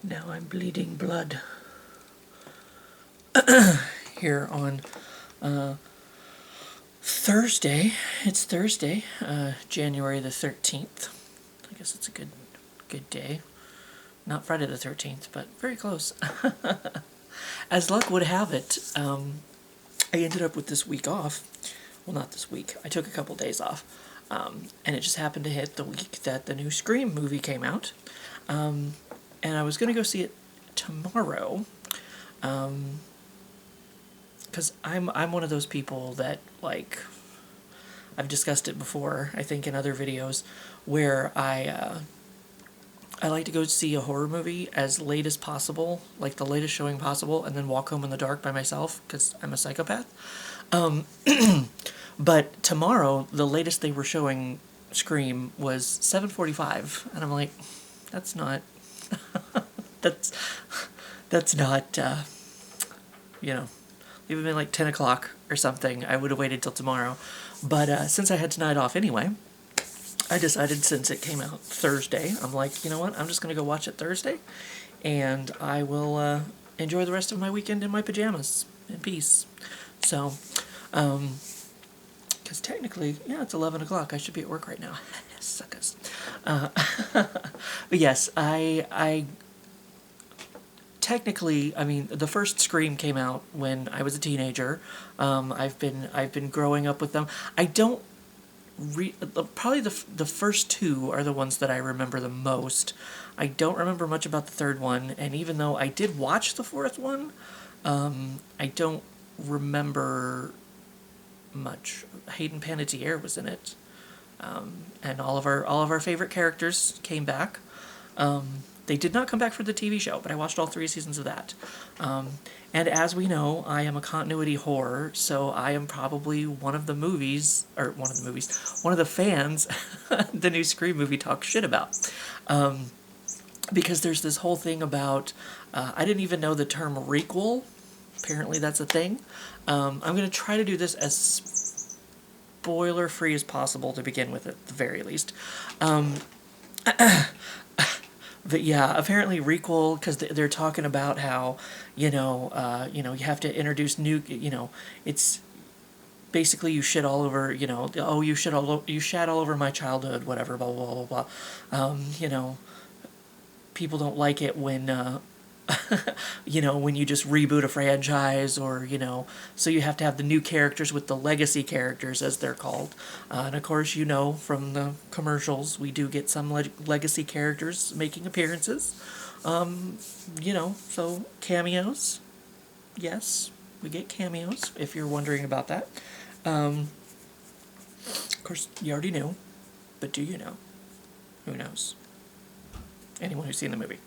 Now I'm bleeding blood. Here on Thursday. It's Thursday, January the 13th. I guess it's a good day. Not Friday the 13th, but very close. As luck would have it, I ended up with this week off. Well, not this week. I took a couple days off. And it just happened to hit the week that the new Scream movie came out. And I was going to go see it tomorrow. Because I'm one of those people that, like, I've discussed it before, I think in other videos, where I like to go see a horror movie as late as possible, like the latest showing possible, and then walk home in the dark by myself, because I'm a psychopath. But tomorrow, the latest they were showing Scream was 7:45, and I'm like, that's not, that's not, it would have been like 10 o'clock or something. I would have waited till tomorrow. But since I had tonight off anyway, I decided since it came out Thursday, I'm like, you know what? I'm just going to go watch it Thursday. And I will enjoy the rest of my weekend in my pajamas in peace. So, because technically, yeah, it's 11 o'clock. I should be at work right now. Suckers. But yes, I technically, I mean, the first Scream came out when I was a teenager. I've been growing up with them. I don't probably the first two are the ones that I remember the most. I don't remember much about the third one, and even though I did watch the fourth one, I don't remember much. Hayden Panettiere was in it, and all of our favorite characters came back. They did not come back for the TV show, but I watched all 3 seasons of that. And as we know, I am a continuity whore, so I am probably one of the fans the new Scream movie talks shit about. Because there's this whole thing about, I didn't even know the term requel. Apparently that's a thing. I'm going to try to do this as spoiler-free as possible to begin with, at the very least. But yeah, apparently requel, because they're talking about how, you have to introduce new, it's basically you shit all over, oh, you shat all over my childhood, whatever, blah, blah, blah, blah. People don't like it when, when you just reboot a franchise, or, so you have to have the new characters with the legacy characters, as they're called. And of course, from the commercials, we do get some legacy characters making appearances. So cameos. Yes, we get cameos, if you're wondering about that. Of course, you already knew, but do you know? Who knows? Anyone who's seen the movie.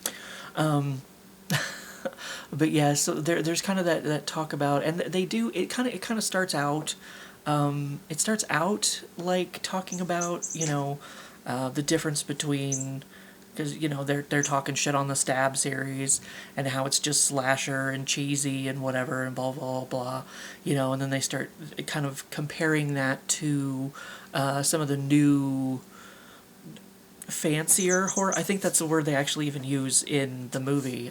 But yeah, so there's kind of that talk about, and they do, it kind of starts out, it starts out like talking about, the difference between, because, they're talking shit on the Stab series, and how it's just slasher and cheesy and whatever, and blah, blah, blah, and then they start kind of comparing that to some of the new fancier horror. I think that's the word they actually even use in the movie.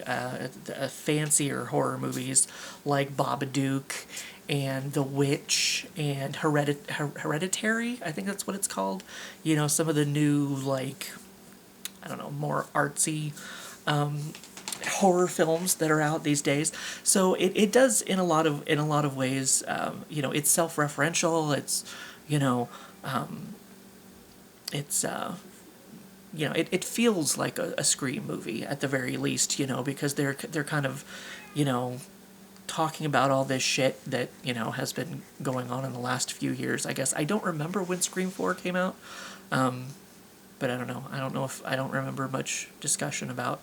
Fancier horror movies like Babadook and The Witch and Hereditary. I think that's what it's called. Some of the new, like, I don't know, more artsy horror films that are out these days. So it does in a lot of ways. It's self-referential. It's it's it feels like a Scream movie at the very least, because they're kind of, talking about all this shit that, has been going on in the last few years, I guess. I don't remember when Scream 4 came out, but I don't know. I don't remember much discussion about.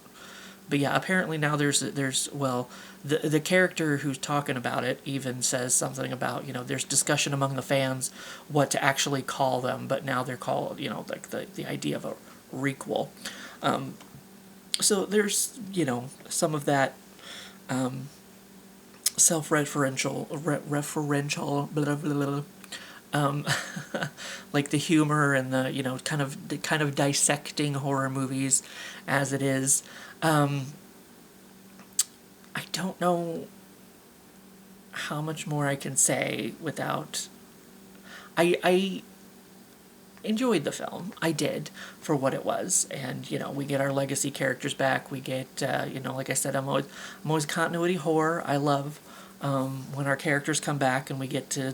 But yeah, apparently now there's the character who's talking about it even says something about, there's discussion among the fans what to actually call them, but now they're called, like the idea of a requel. So there's, some of that self-referential, blah, blah, blah, like the humor and the, kind of dissecting horror movies as it is. don't know how much more I can say without... I enjoyed the film. I did, for what it was. And, you know, we get our legacy characters back. We get, you know, like I said, I'm always continuity horror. I love when our characters come back and we get to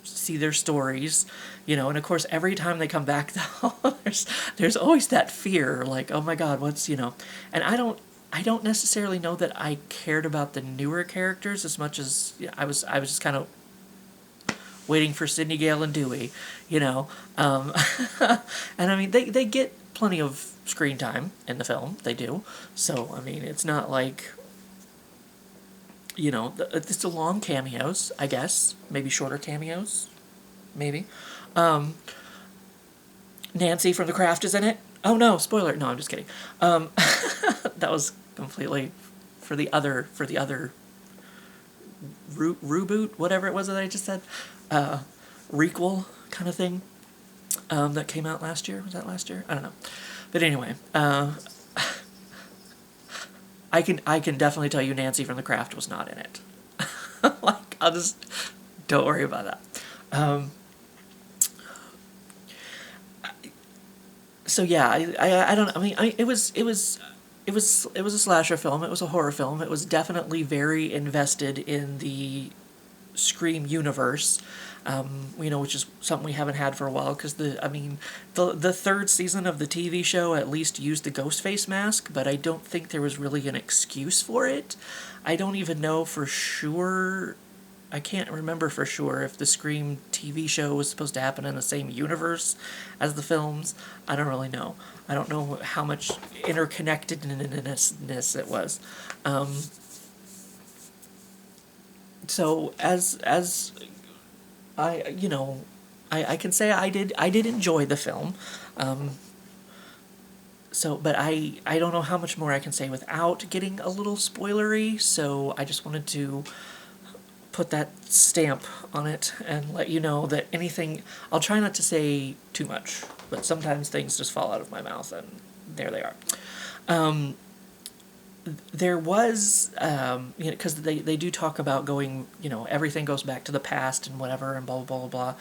see their stories, you know. And of course, every time they come back, though, there's always that fear, like, oh my God, what's, you know. And I don't necessarily know that I cared about the newer characters as much as, you know, I was just kind of waiting for Sidney, Gale, and Dewey, you know. And I mean, they get plenty of screen time in the film. They do. So, I mean, it's not like, you know, it's a long cameos, I guess. Maybe shorter cameos. Maybe. Nancy from The Craft is in it. Oh no, spoiler. No, I'm just kidding. That was completely for the other reboot, whatever it was that I just said. Requel kind of thing. That came out last year. Was that last year? I don't know. But anyway, I can definitely tell you Nancy from The Craft was not in it. Like, I'll just, don't worry about that. So yeah, I don't, I mean, it was a slasher film. It was a horror film. It was definitely very invested in the Scream universe, you know, which is something we haven't had for a while, because the third season of the TV show at least used the Ghostface mask, but I don't think there was really an excuse for it. I don't even know for sure. I can't remember for sure if the Scream TV show was supposed to happen in the same universe as the films. I don't really know. I don't know how much interconnectedness it was. So as I, you know, I can say I did enjoy the film. So, but I don't know how much more I can say without getting a little spoilery. So I just wanted to put that stamp on it and let you know that anything, I'll try not to say too much, but sometimes things just fall out of my mouth, and there they are. There was, you know, because they do talk about going, you know, everything goes back to the past and whatever and blah, blah, blah, blah.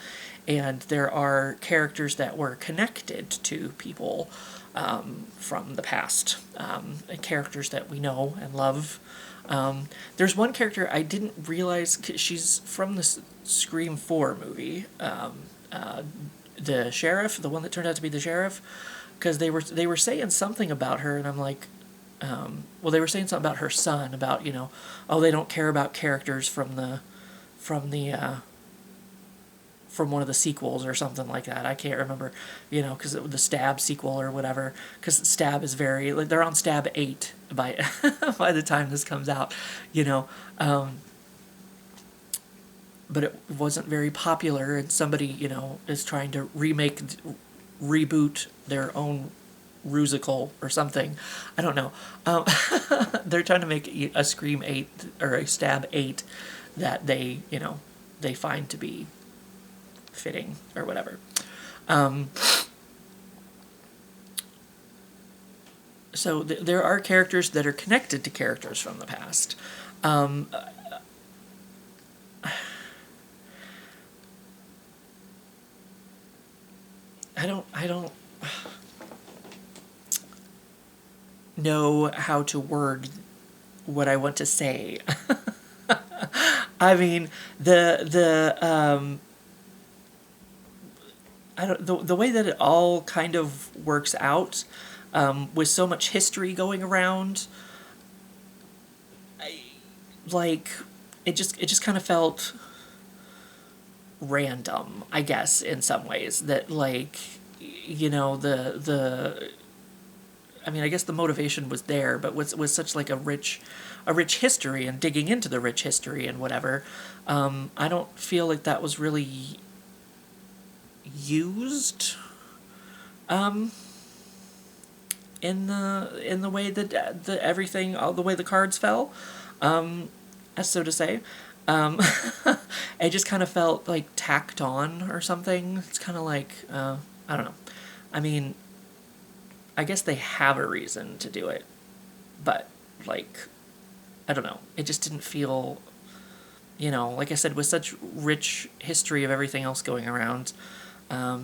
And there are characters that were connected to people from the past, characters that we know and love. There's one character I didn't realize, she's from the Scream 4 movie, the sheriff, the one that turned out to be the sheriff, because they were saying something about her, and I'm like, well, they were saying something about her son, about, you know, oh, they don't care about characters from one of the sequels or something like that. I can't remember, you know, because the Stab sequel or whatever, because Stab is very, like, they're on Stab 8 by by the time this comes out, you know. But it wasn't very popular, and somebody, you know, is trying to reboot their own Rusical or something. I don't know. They're trying to make a Scream 8 or a Stab 8 that they, you know, they find to be fitting or whatever. So there are characters that are connected to characters from the past. I don't know how to word what I want to say. I mean, the way that it all kind of works out, with so much history going around, it just kind of felt random, I guess, in some ways. That, like, you know, I mean, I guess the motivation was there, but was such like a rich history, and digging into the rich history and whatever. I don't feel like that was really used in the way that the everything, all the way the cards fell, as so to say. It just kind of felt like tacked on or something. It's kind of like, I don't know. I mean, I guess they have a reason to do it, but, like, I don't know. It just didn't feel, like I said, with such rich history of everything else going around. I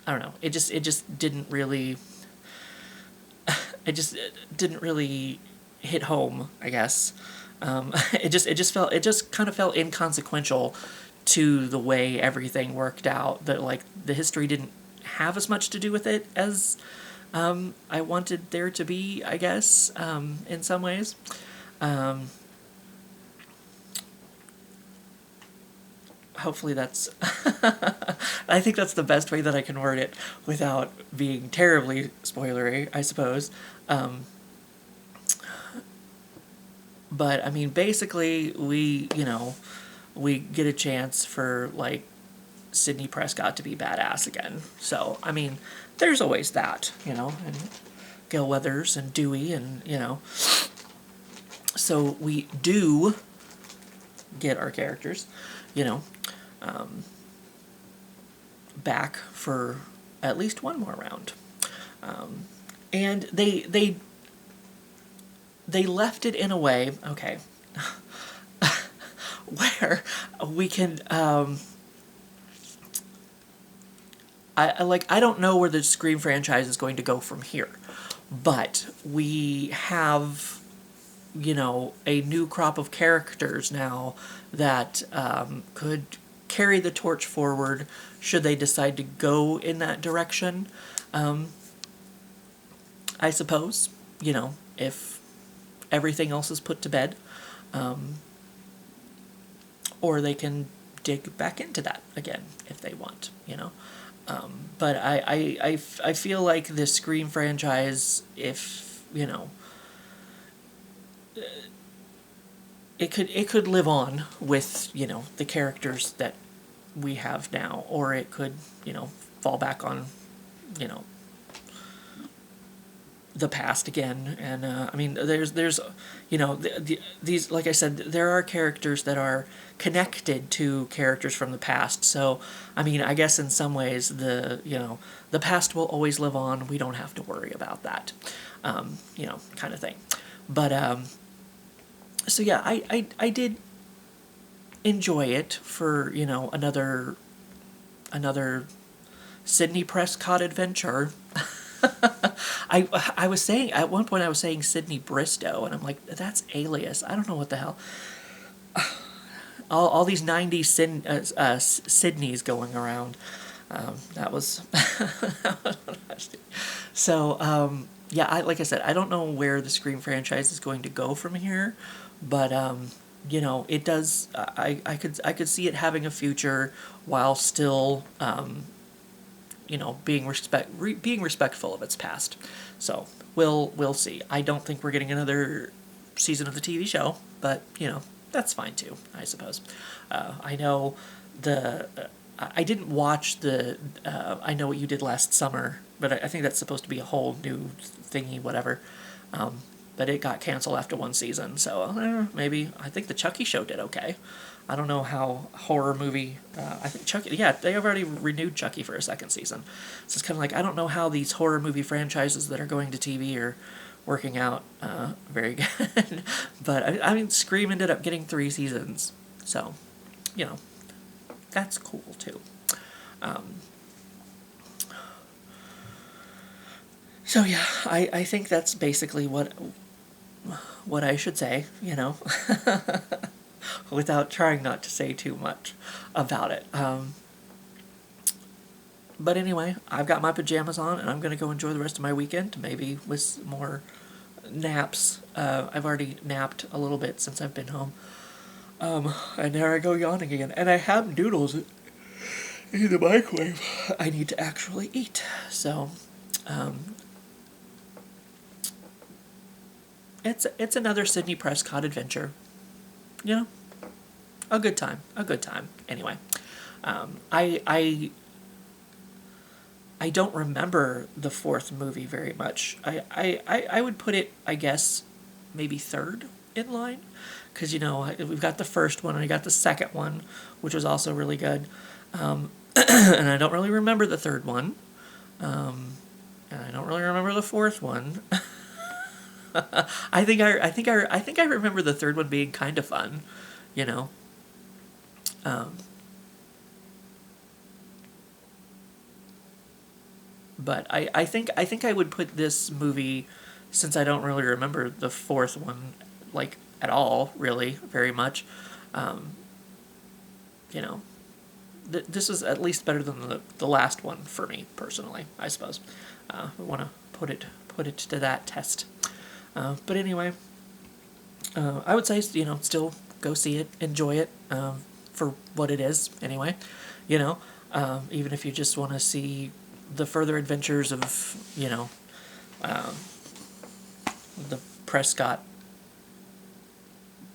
don't know. It just didn't really. It just didn't really hit home, I guess. It just kind of felt inconsequential to the way everything worked out. That, like, the history didn't have as much to do with it as I wanted there to be, I guess, in some ways. Hopefully that's I think that's the best way that I can word it without being terribly spoilery, I suppose. But I mean, basically, we get a chance for, like, Sidney Prescott to be badass again. So I mean, there's always that, and Gale Weathers and Dewey, and so we do get our characters, back for at least one more round. And they left it in a way, okay, where we can, I don't know where the Scream franchise is going to go from here, but we have, a new crop of characters now that could carry the torch forward should they decide to go in that direction. I suppose, if everything else is put to bed, or they can dig back into that again if they want, But I feel like the Scream franchise, if, it could live on with, the characters that we have now, or it could, fall back on, the past again. And I mean, there's these, like I said, there are characters that are connected to characters from the past. So I mean, I guess in some ways the past will always live on. We don't have to worry about that, kind of thing. But so yeah, I did enjoy it for, another Sidney Prescott adventure. I was saying, at one point I was saying Sidney Bristow, and I'm like, that's Alias. I don't know what the hell. All these 90s Sydneys going around. That was... So, yeah, like I said, I don't know where the Scream franchise is going to go from here, but, it does... I could see it having a future while still... being respectful of its past. So we'll see. I don't think we're getting another season of the TV show, but that's fine too, I suppose. I know I didn't watch the I Know What You Did Last Summer, but I think that's supposed to be a whole new thingy, whatever. But it got canceled after one season, so maybe I think the Chucky show did okay. I don't know how horror movie... I think Chucky... Yeah, they have already renewed Chucky for a second season. So it's kind of like, I don't know how these horror movie franchises that are going to TV are working out very good. But, I mean, Scream ended up getting 3 seasons. So, that's cool, too. So, yeah, I think that's basically what I should say, without trying not to say too much about it. But anyway, I've got my pajamas on, and I'm going to go enjoy the rest of my weekend, maybe with some more naps. I've already napped a little bit since I've been home. And there I go yawning again. And I have noodles in the microwave I need to actually eat. So, it's another Sidney Prescott adventure. A good time. Anyway, I don't remember the 4th movie very much. I would put it, I guess, maybe 3rd in line, because we've got the first one and I got the second one, which was also really good, and I don't really remember the 3rd one, and I don't really remember the 4th one. I think I remember the third one being kind of fun, you know. Um, but I think I would put this movie, since I don't really remember the fourth one, like at all, really, very much. Um, you know, this is at least better than the last one for me personally. I suppose. I want to put it to that test. But anyway, I would say, still go see it, enjoy it, for what it is. Anyway, you know, even if you just want to see the further adventures of, um, the Prescott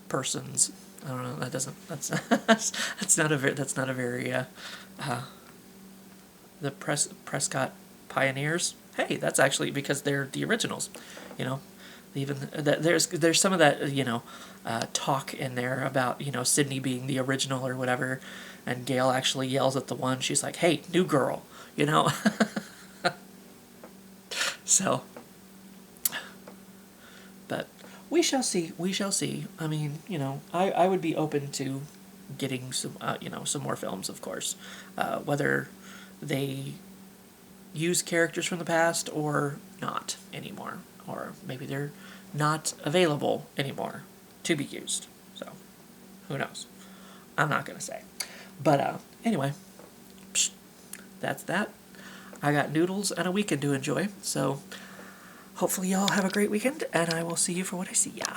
persons. I don't know. That doesn't. That's not a very uh, the Prescott pioneers. Hey, that's actually because they're the originals. You know, even there's some of that talk in there about Sydney being the original or whatever, and Gail actually yells at the one. She's like, "Hey, new girl," you know. So, but we shall see. We shall see. I mean, I would be open to getting some more films, of course, whether they use characters from the past or not anymore, or maybe they're not available anymore to be used. So, who knows? I'm not gonna say. But anyway, that's that. I got noodles and a weekend to enjoy. So hopefully y'all have a great weekend, and I will see you for what I see ya.